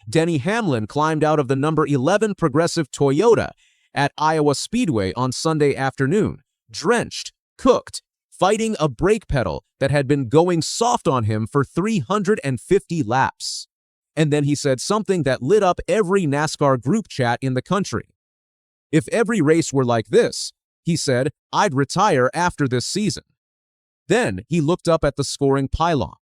Denny Hamlin climbed out of the number 11 Progressive Toyota at Iowa Speedway on Sunday afternoon, drenched, cooked, fighting a brake pedal that had been going soft on him for 350 laps. And then he said something that lit up every NASCAR group chat in the country. "If every race were like this," he said, "I'd retire after this season." Then he looked up at the scoring pylon.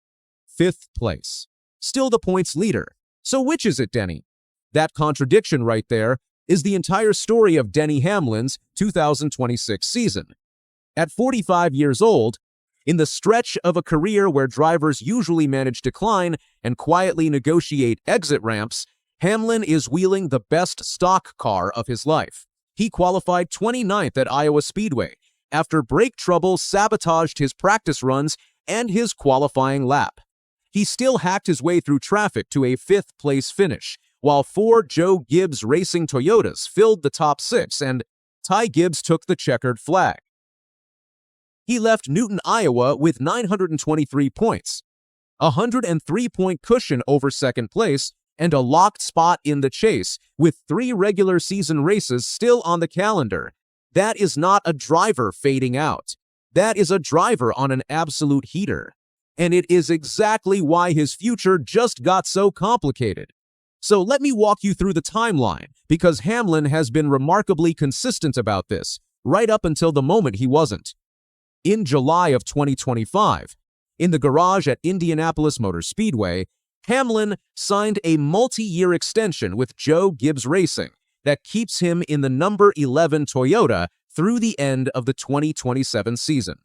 5th place. Still the points leader. So which is it, Denny? That contradiction right there is the entire story of Denny Hamlin's 2026 season. At 45 years old, in the stretch of a career where drivers usually manage to climb and quietly negotiate exit ramps, Hamlin is wheeling the best stock car of his life. He qualified 29th at Iowa Speedway after brake trouble sabotaged his practice runs and his qualifying lap. He still hacked his way through traffic to a 5th place finish, while 4 Joe Gibbs Racing Toyotas filled the top 6 and Ty Gibbs took the checkered flag. He left Newton, Iowa with 923 points, a 103-point cushion over 2nd place, and a locked spot in the chase with 3 regular season races still on the calendar. That is not a driver fading out. That is a driver on an absolute heater. And it is exactly why his future just got so complicated. So let me walk you through the timeline, because Hamlin has been remarkably consistent about this, right up until the moment he wasn't. In July of 2025, in the garage at Indianapolis Motor Speedway, Hamlin signed a multi-year extension with Joe Gibbs Racing that keeps him in the number 11 Toyota through the end of the 2027 season.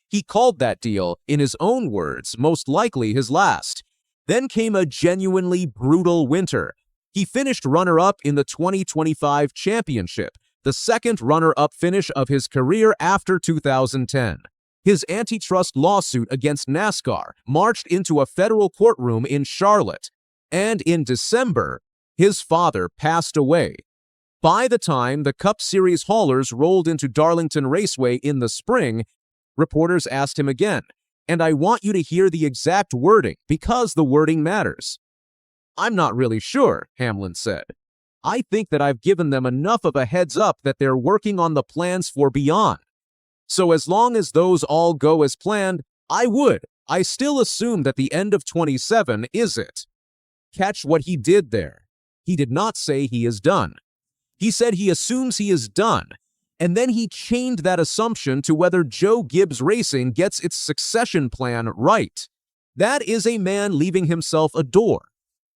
He called that deal, in his own words, most likely his last. Then came a genuinely brutal winter. He finished runner-up in the 2025 championship, the 2nd runner-up finish of his career after 2010. His antitrust lawsuit against NASCAR marched into a federal courtroom in Charlotte, and in December, his father passed away. By the time the Cup Series haulers rolled into Darlington Raceway in the spring, reporters asked him again, and I want you to hear the exact wording because the wording matters. "I'm not really sure," Hamlin said. "I think that I've given them enough of a heads up that they're working on the plans for beyond. So as long as those all go as planned, I still assume that the end of 27 is it." Catch what he did there. He did not say he is done. He said he assumes he is done, and then he chained that assumption to whether Joe Gibbs Racing gets its succession plan right. That is a man leaving himself a door.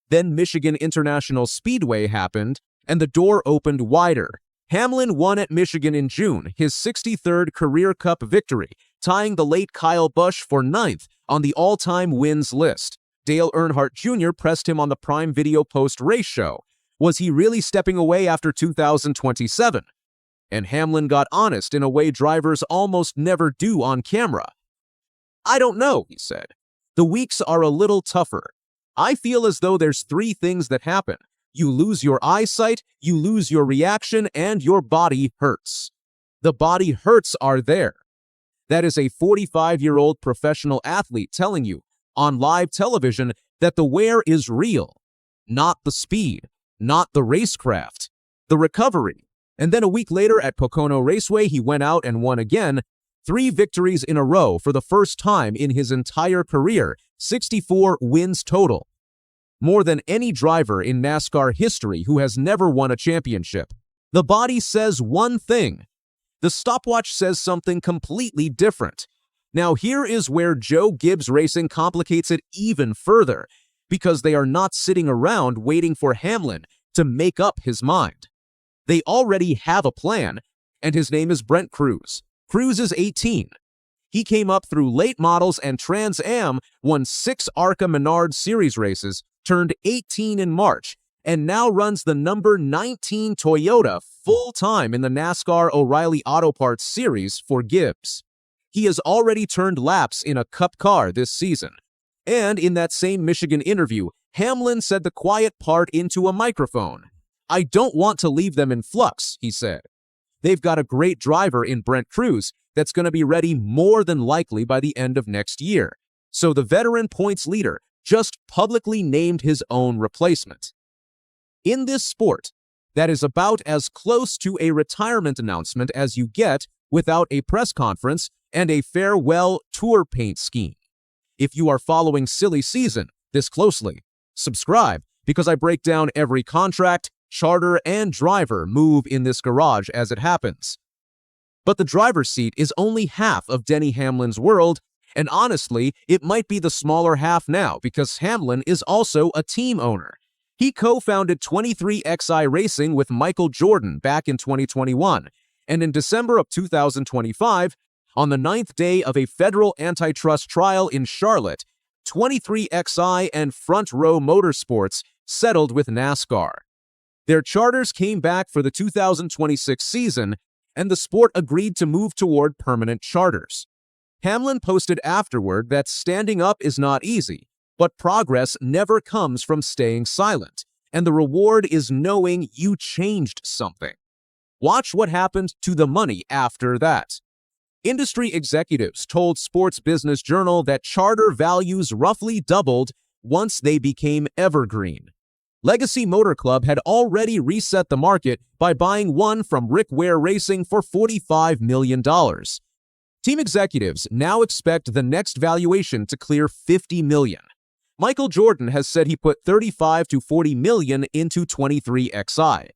Then Michigan International Speedway happened, and the door opened wider. Hamlin won at Michigan in June, his 63rd career Cup victory, tying the late Kyle Busch for 9th on the all-time wins list. Dale Earnhardt Jr. pressed him on the Prime Video post-race show. Was he really stepping away after 2027? And Hamlin got honest in a way drivers almost never do on camera. "I don't know," he said. "The weeks are a little tougher. I feel as though there's 3 things that happen. You lose your eyesight, you lose your reaction, and your body hurts. The body hurts are there." That is a 45-year-old professional athlete telling you, on live television, that the wear is real. Not the speed, not the racecraft, the recovery. And then a week later at Pocono Raceway, he went out and won again. 3 victories in a row for the first time in his entire career, 64 wins total. More than any driver in NASCAR history who has never won a championship. The body says one thing. The stopwatch says something completely different. Now here is where Joe Gibbs Racing complicates it even further, because they are not sitting around waiting for Hamlin to make up his mind. They already have a plan, and his name is Brent Cruz. Cruz is 18. He came up through late models and Trans Am, won 6 ARCA Menard Series races, turned 18 in March, and now runs the number 19 Toyota full-time in the NASCAR O'Reilly Auto Parts Series for Gibbs. He has already turned laps in a Cup car this season. And in that same Michigan interview, Hamlin said the quiet part into a microphone. "I don't want to leave them in flux," he said. "They've got a great driver in Brent Cruz that's going to be ready more than likely by the end of next year." So the veteran points leader just publicly named his own replacement. In this sport, that is about as close to a retirement announcement as you get without a press conference and a farewell tour paint scheme. If you are following Silly Season this closely, subscribe because I break down every contract, charter, and driver move in this garage as it happens. But the driver's seat is only half of Denny Hamlin's world, and honestly, it might be the smaller half now because Hamlin is also a team owner. He co-founded 23XI Racing with Michael Jordan back in 2021, and in December of 2025, on the 9th day of a federal antitrust trial in Charlotte, 23XI and Front Row Motorsports settled with NASCAR. Their charters came back for the 2026 season, and the sport agreed to move toward permanent charters. Hamlin posted afterward that standing up is not easy, but progress never comes from staying silent, and the reward is knowing you changed something. Watch what happened to the money after that. Industry executives told Sports Business Journal that charter values roughly doubled once they became evergreen. Legacy Motor Club had already reset the market by buying one from Rick Ware Racing for $45 million. Team executives now expect the next valuation to clear $50 million. Michael Jordan has said he put $35 to $40 million into 23XI.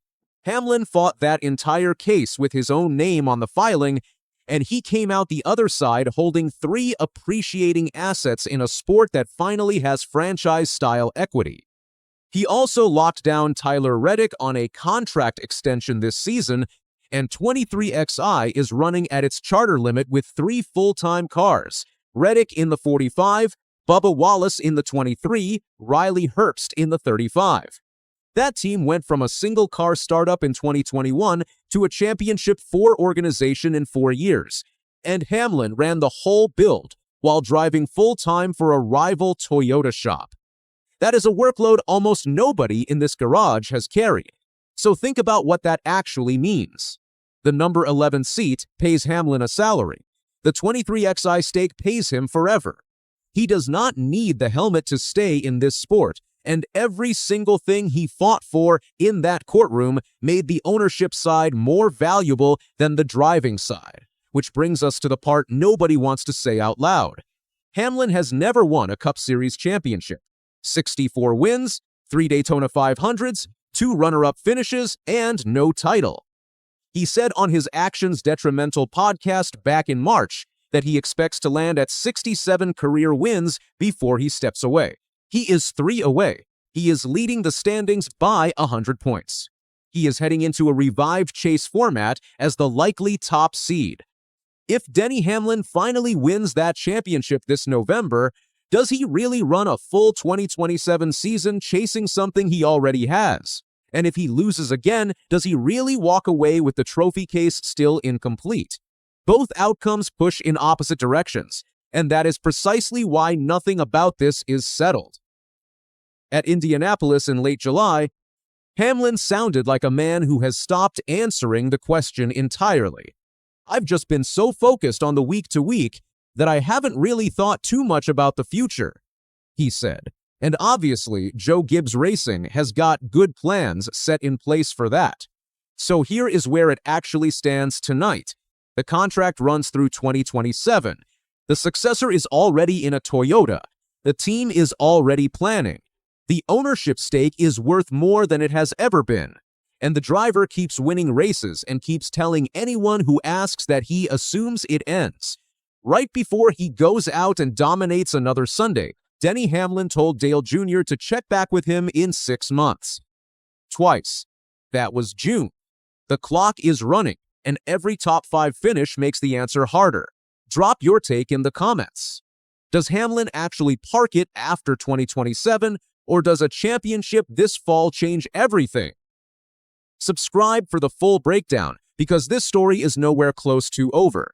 Hamlin fought that entire case with his own name on the filing, and he came out the other side holding 3 appreciating assets in a sport that finally has franchise-style equity. He also locked down Tyler Reddick on a contract extension this season, and 23XI is running at its charter limit with 3 full-time cars, Reddick in the 45, Bubba Wallace in the 23, Riley Herbst in the 35. That team went from a single-car startup in 2021 to a Championship 4 organization in 4 years, and Hamlin ran the whole build while driving full-time for a rival Toyota shop. That is a workload almost nobody in this garage has carried. So think about what that actually means. The number 11 seat pays Hamlin a salary. The 23XI stake pays him forever. He does not need the helmet to stay in this sport, and every single thing he fought for in that courtroom made the ownership side more valuable than the driving side, which brings us to the part nobody wants to say out loud. Hamlin has never won a Cup Series championship. 64 wins, 3 Daytona 500s, 2 runner-up finishes, and no title. He said on his Actions Detrimental podcast back in March that he expects to land at 67 career wins before he steps away. He is 3 away. He is leading the standings by 100 points. He is heading into a revived chase format as the likely top seed. If Denny Hamlin finally wins that championship this November, does he really run a full 2027 season chasing something he already has? And if he loses again, does he really walk away with the trophy case still incomplete? Both outcomes push in opposite directions, and that is precisely why nothing about this is settled. At Indianapolis in late July, Hamlin sounded like a man who has stopped answering the question entirely. I've just been so focused on the week-to-week that I haven't really thought too much about the future, he said. And obviously, Gibbs Racing has got good plans set in place for that. So here is where it actually stands tonight. The contract runs through 2027. The successor is already in a Toyota. The team is already planning. The ownership stake is worth more than it has ever been. And the driver keeps winning races and keeps telling anyone who asks that he assumes it ends. Right before he goes out and dominates another Sunday, Denny Hamlin told Dale Jr. to check back with him in 6 months. Twice. That was June. The clock is running, and every top 5 finish makes the answer harder. Drop your take in the comments. Does Hamlin actually park it after 2027, or does a championship this fall change everything? Subscribe for the full breakdown, because this story is nowhere close to over.